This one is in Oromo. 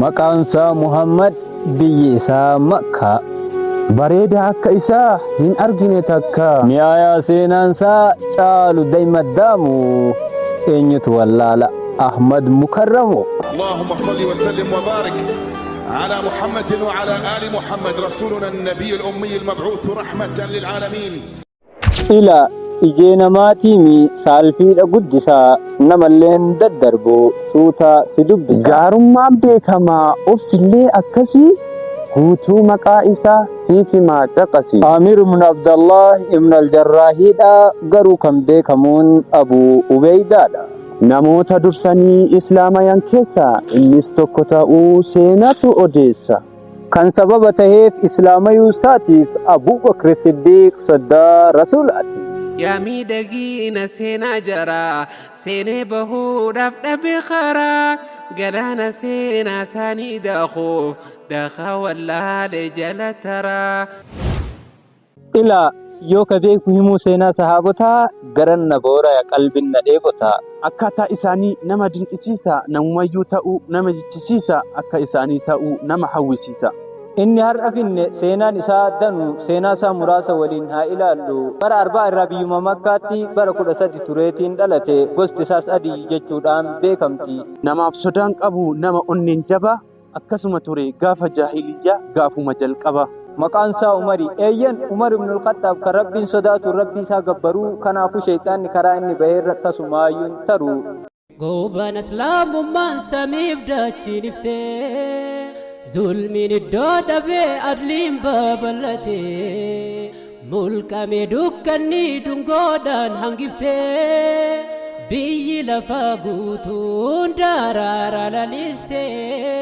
Maqaansaa Muhammad, biyyi isaa Makka. Bareeda akka isaa hin argine takka. Mi'aayaa seenaansaa caalu daymaddaamu. Eenyutu wallaala Ahmad Mukarramu. Allahumma salli wa sallim wa barik على محمد وعلى آل محمد رسولنا النبي الأمي المبعوث رحمة للعالمين. إلى إجينا ماتيمي سالفي قدسا نمالين ددربو سوتا سدبسا جارم بيكما أفسلي أكسي هوتو مقائسا سيفي ما تقسي. آمير من عبد الله ابن الجراحي دا قرو كم بيكمون أبو عبيدة دا. namoota dursanii islaamayan keessa innis tokko ta'uu seenatu odeessa. Kan sababa ta'eef islaamayuu isaatiif Abuu Bakr Siddiq soddaa rasuulaati. Yaa miidhagina seenaa jaraa seenee bahuudhaaf dhabe karaa galaana seenaa isaanii daakuuf daakaa wallaalee jala taraa. Ilaa yoo ka beeku himuu seenaa sahaabotaa garanna boora ya qalbin na dheebota. Akkaataa isaanii nama dinqisiisa, namumayyuu ta'uu nama jichisiisa, akka isaanii ta'uu nama hawwisiisa. Inni har'a finne seenaan isaa danu seenaa isaa muraasa waliin haa ilaallu. Bara 4 irraa biyyuma Makkaatti bara 13 tureetiin dhalate gosti isaas adii jechuudhaan beekamti. Namaaf sodaan qabu nama onneen jaba akkasuma ture gaafa jaahiliyyaa gaafuma jalqaba. Maqaansaa Umari eeyyan Umar ibn al-Khattab kan rabbiin sodaatu rabbii isaa gabbaruu kanaafu shayxaanni karaa inni bahee tasumaayyuun taru. Goobaan islaamummaan samiif dachiin iftee zulmiin iddoo dhabee adliin babal'atee mulqamee dukkanni dungoodhaan hangiftee biyyi lafa guutuun daraara lalistee.